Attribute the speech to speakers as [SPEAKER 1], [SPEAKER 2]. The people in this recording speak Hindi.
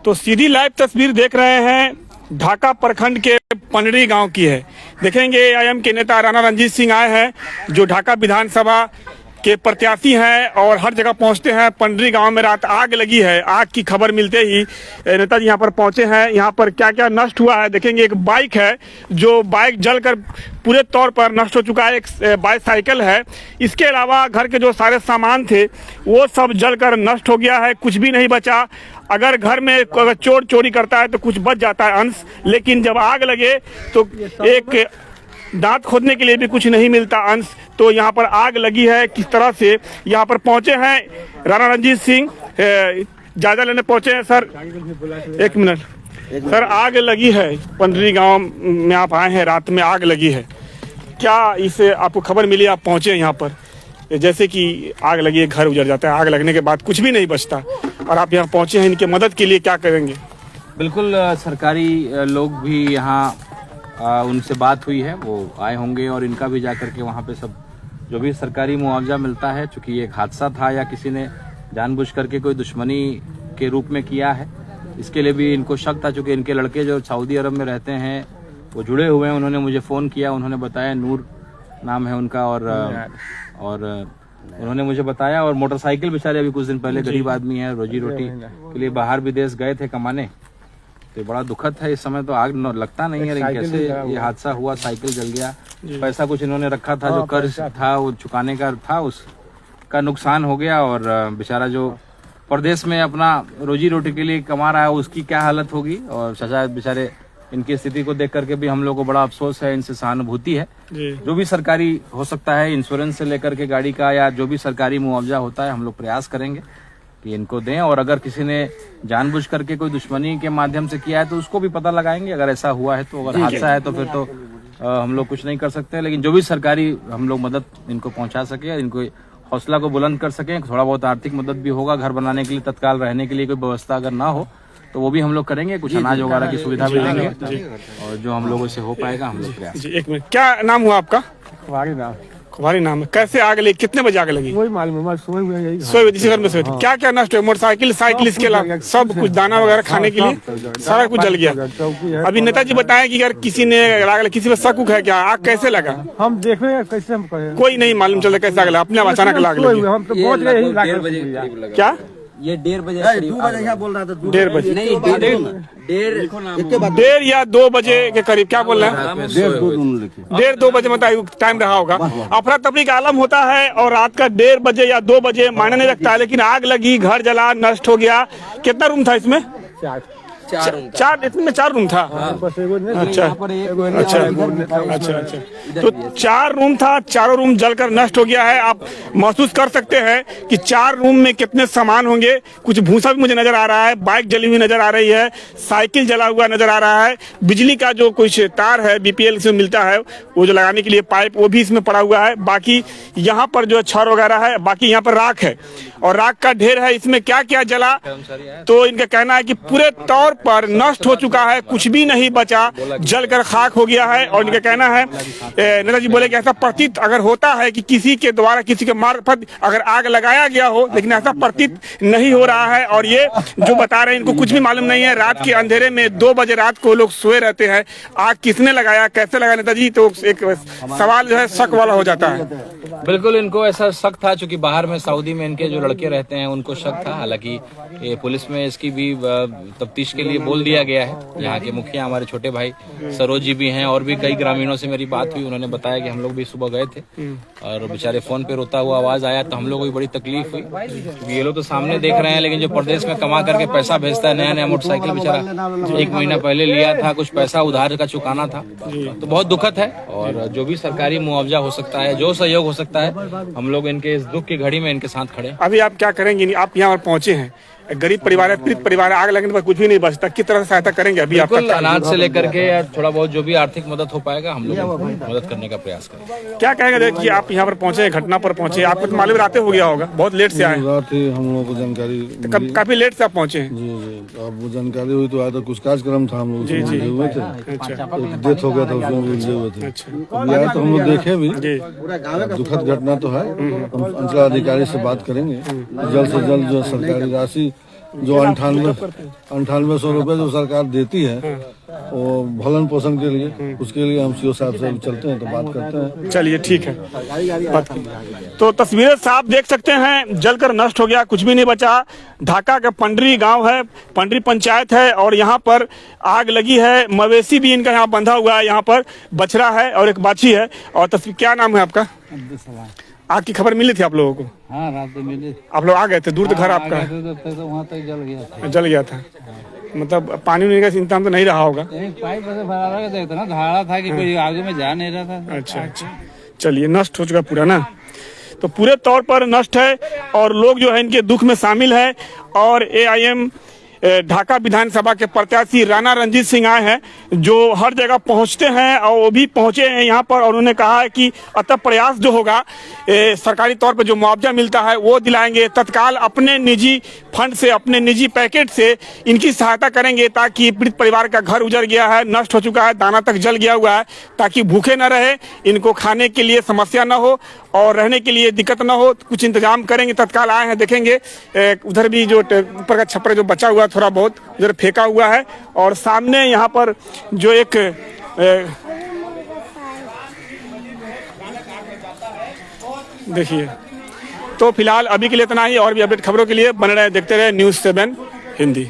[SPEAKER 1] तो सीधी लाइव तस्वीर देख रहे हैं ढाका प्रखंड के पंडरी गांव की है। देखेंगे एआईएम के नेता राणा रणजीत सिंह आए हैं जो ढाका विधानसभा के प्रत्याशी हैं और हर जगह पहुंचते हैं। पंडरी गांव में रात आग लगी है। आग की खबर मिलते ही नेताजी यहां पर पहुंचे हैं। यहां पर क्या क्या नष्ट हुआ है देखेंगे। एक बाइक है जो बाइक जलकर पूरे तौर पर नष्ट हो चुका है। एक बाईसाइकिल है। इसके अलावा घर के जो सारे सामान थे वो सब जलकर नष्ट हो गया है। कुछ भी नहीं बचा। अगर घर में अगर चोर चोरी करता है तो कुछ बच जाता है अंश, लेकिन जब आग लगे तो एक दांत खोदने के लिए भी कुछ नहीं मिलता अंश। तो यहाँ पर आग लगी है। किस तरह से यहाँ पर पहुंचे हैं राणा रणजीत सिंह, जायजा लेने पहुंचे हैं। सर एक मिनट सर, आग लगी है पंडरी गांव में, आप आए हैं, रात में आग लगी है। क्या इसे आपको खबर मिली, आप पहुंचे यहाँ पर? जैसे कि आग लगी है, घर उजड़ जाता है, आग लगने के बाद कुछ भी नहीं बचता, और आप यहाँ पहुंचे हैं, इनके मदद के लिए क्या करेंगे?
[SPEAKER 2] बिल्कुल, सरकारी लोग भी यहाँ उनसे बात हुई है, वो आए होंगे और इनका भी जाकर के वहाँ पे सब जो भी सरकारी मुआवजा मिलता है, चूंकि एक हादसा था या किसी ने जानबूझ करके कोई दुश्मनी के रूप में किया है, इसके लिए भी इनको शक था। चूंकि इनके लड़के जो सऊदी अरब में रहते हैं वो जुड़े हुए हैं, उन्होंने मुझे फ़ोन किया, उन्होंने बताया, नूर नाम है उनका, और उन्होंने मुझे बताया। और मोटरसाइकिल बेचारे अभी कुछ दिन पहले, गरीब आदमी है, रोजी रोटी के लिए बाहर विदेश गए थे कमाने, तो बड़ा दुखद है। इस समय तो आग लगता नहीं है, लेकिन कैसे ये हादसा हुआ, साइकिल जल गया, पैसा कुछ इन्होंने रखा था जो कर्ज था वो चुकाने का था, उसका नुकसान हो गया। और बेचारा जो प्रदेश में अपना रोजी रोटी के लिए कमा रहा है उसकी क्या हालत होगी। और चाचा बेचारे, इनकी स्थिति को देख करके भी हम लोग को बड़ा अफसोस है, इनसे सहानुभूति है। जो भी सरकारी हो सकता है, इंश्योरेंस से लेकर के गाड़ी का या जो भी सरकारी मुआवजा होता है, हम लोग प्रयास करेंगे कि इनको दें। और अगर किसी ने जानबूझ करके कोई दुश्मनी के माध्यम से किया है तो उसको भी पता लगाएंगे। अगर ऐसा हुआ है तो, अगर हादसा है तो फिर तो हम लोग कुछ नहीं कर सकते। लेकिन जो भी सरकारी हम लोग मदद इनको पहुंचा सके, इनको हौसला को बुलंद कर सकें, थोड़ा बहुत आर्थिक मदद भी होगा, घर बनाने के लिए, तत्काल रहने के लिए कोई व्यवस्था अगर ना हो तो वो भी हम लोग करेंगे। कुछ अनाज वगैरह की सुविधा भी देंगे, और जो हम लोगों से हो पाएगा हम लोग प्रयास।
[SPEAKER 1] एक मिनट, क्या नाम हुआ आपका? कुमारी नाम है। कैसे आग लगी, कितने बजे आग लगी?
[SPEAKER 3] वही मालूम है, सुबह में
[SPEAKER 1] इसी घर में सोए थे। क्या क्या नष्ट हुआ? मोटरसाइकिल, साइकिल, इसके अलावा सब कुछ, दाना वगैरह खाने के लिए सारा कुछ जल गया। अभी नेताजी बताएं कि अगर किसी ने किसी में शक है क्या, आग कैसे लगा?
[SPEAKER 3] हम देख रहे हैं, कैसे हम कहें,
[SPEAKER 1] कोई नहीं मालूम चलता कैसे आग लगा, अपने आप अचानक आग लगी।
[SPEAKER 3] हम तो बहुत
[SPEAKER 1] क्या
[SPEAKER 4] ये 1:30 बजे, 2 बजे क्या बोल रहा था?
[SPEAKER 1] 1:30 बजे
[SPEAKER 4] नहीं,
[SPEAKER 1] 1:30 या 2 बजे के करीब, क्या बोल रहे हैं? 1:30-2 बजे मतलब टाइम रहा होगा। अफरा तफरी का आलम होता है और रात का 1:30 बजे या 2 बजे मायने नहीं रखता है, लेकिन आग लगी, घर जला, नष्ट हो गया। कितना रूम था इसमें? चार इसमें 4 रूम था। अच्छा अच्छा। तो 4 रूम था, चारों रूम जलकर नष्ट हो गया है। आप महसूस कर सकते हैं कि 4 रूम में कितने सामान होंगे। कुछ भूसा भी मुझे नजर आ रहा है, बाइक जली हुई नजर आ रही है, साइकिल जला हुआ नजर आ रहा है, बिजली का जो कुछ तार है बीपीएल से मिलता है वो जो लगाने के लिए पाइप, वो भी इसमें पड़ा हुआ है। बाकी यहाँ पर जो छड़ वगैरह है, बाकी यहाँ पर राख है और राख का ढेर है। इसमें क्या क्या जला, तो इनका कहना है कि पूरे तौर पर नष्ट हो चुका है, कुछ भी नहीं बचा, जलकर खाक हो गया है। और इनका कहना है, नेताजी बोले कि ऐसा प्रतीत अगर होता है कि किसी के द्वारा, किसी के मार्फत अगर आग लगाया गया हो, लेकिन ऐसा प्रतीत नहीं हो रहा है। और ये जो बता रहे हैं इनको कुछ भी मालूम नहीं है। रात के अंधेरे में 2 बजे रात को लोग सोए रहते हैं, आग किसने लगाया, कैसे लगाया नेताजी, तो एक सवाल जो है शक वाला हो जाता है।
[SPEAKER 2] बिल्कुल, इनको ऐसा शक था, चूंकि बाहर में सऊदी में इनके जो लड़के रहते हैं उनको शक था। हालांकि पुलिस में इसकी भी तफ्तीश के लिए बोल दिया गया है। यहाँ के मुखिया हमारे छोटे भाई सरोज जी भी हैं, और भी कई ग्रामीणों से मेरी बात हुई, उन्होंने बताया कि हम लोग भी सुबह गए थे और बेचारे फोन पे रोता हुआ आवाज आया तो हम लोग को भी बड़ी तकलीफ हुई। ये लोग तो सामने देख रहे हैं, लेकिन जो प्रदेश में कमा करके पैसा भेजता है, नया नया मोटरसाइकिल बेचारा 1 महीना पहले लिया था, कुछ पैसा उधार का चुकाना था, तो बहुत दुखद है। और जो भी सरकारी मुआवजा हो सकता है, जो सहयोग हो सकता है, हम लोग इनके इस दुख की घड़ी में इनके साथ खड़े।
[SPEAKER 1] अभी आप क्या करेंगे? आप यहाँ पर पहुंचे हैं, गरीब परिवार है, पीड़ित परिवार है, आग लगने पर कुछ भी नहीं बचता, किस तरह से सहायता करेंगे? अभी आप
[SPEAKER 2] अनाज से लेकर के थोड़ा बहुत जो भी आर्थिक मदद हो पाएगा हम लोग मदद करने का प्रयास करेंगे।
[SPEAKER 1] क्या कहेंगे? देखिए आप यहाँ पर पहुंचे, घटना पर पहुंचे, आपको तो मालूम रातें हो गया होगा, बहुत लेट से आए।
[SPEAKER 3] हम लोगों को जानकारी,
[SPEAKER 1] काफी लेट से आप पहुंचे हैं।
[SPEAKER 3] जी, अब वो जानकारी हुई तो आया, तो कुछ कार्यक्रम था, हम लोग हुए थे, डेथ हो गया था, उसमें मिले हुए थे। आया तो हम लोग देखे भी, दुखद घटना तो है। हम अंचलाधिकारी से बात करेंगे, जल्द से जल्द जो सरकारी राशि जो 9800 रुपए जो सरकार देती है वो भलन पोषण के लिए, उसके लिए हम सीओ साहब से चलते हैं तो बात करते हैं।
[SPEAKER 1] चलिए ठीक है, बात कीजिए। तो तस्वीरें साफ देख सकते हैं, जलकर नष्ट हो गया, कुछ भी नहीं बचा। ढाका का पंडरी गांव है, पंडरी पंचायत है और यहाँ पर आग लगी है। मवेशी भी इनका यहाँ बंधा हुआ है, यहाँ पर बछड़ा है और एक बाछी है। और तस्वीर, क्या नाम है आपका? आग की खबर मिली थी आप लोगों को?
[SPEAKER 5] हाँ, रात में मिली।
[SPEAKER 1] आप लोग आ गए थे? दूर तो घर आपका है।
[SPEAKER 5] तो वहाँ तक जल गया था।
[SPEAKER 1] जल गया था, मतलब पानी उनी का इंतजाम तो नहीं रहा होगा।
[SPEAKER 5] एक पाइप से भरा रहा था, इतना धाड़ा था कि कोई आगे में जा नहीं रहा था।
[SPEAKER 1] अच्छा अच्छा, चलिए नष्ट हो चुका पूरा ना, तो पूरे तौर पर नष्ट है और लोग जो है इनके दुख में शामिल है। और AIM ढाका विधानसभा के प्रत्याशी राणा रंजीत सिंह आए हैं, जो हर जगह पहुंचते हैं और वो भी पहुंचे हैं यहाँ पर। और उन्होंने कहा है कि अतः प्रयास जो होगा, सरकारी तौर पर जो मुआवजा मिलता है वो दिलाएंगे, तत्काल अपने निजी फंड से, अपने निजी पैकेट से इनकी सहायता करेंगे, ताकि पीड़ित परिवार का घर उजड़ गया है, नष्ट हो चुका है, दाना तक जल गया हुआ है, ताकि भूखे न रहे, इनको खाने के लिए समस्या न हो और रहने के लिए दिक्कत न हो। कुछ इंतजाम करेंगे, तत्काल आए हैं। देखेंगे उधर भी जो ऊपर का छप्पर जो बचा हुआ थोड़ा बहुत उधर फेंका हुआ है, और सामने यहाँ पर जो एक देखिए। तो फिलहाल अभी के लिए इतना ही, और भी अपडेट खबरों के लिए बने रहे, देखते रहे News 7 हिंदी।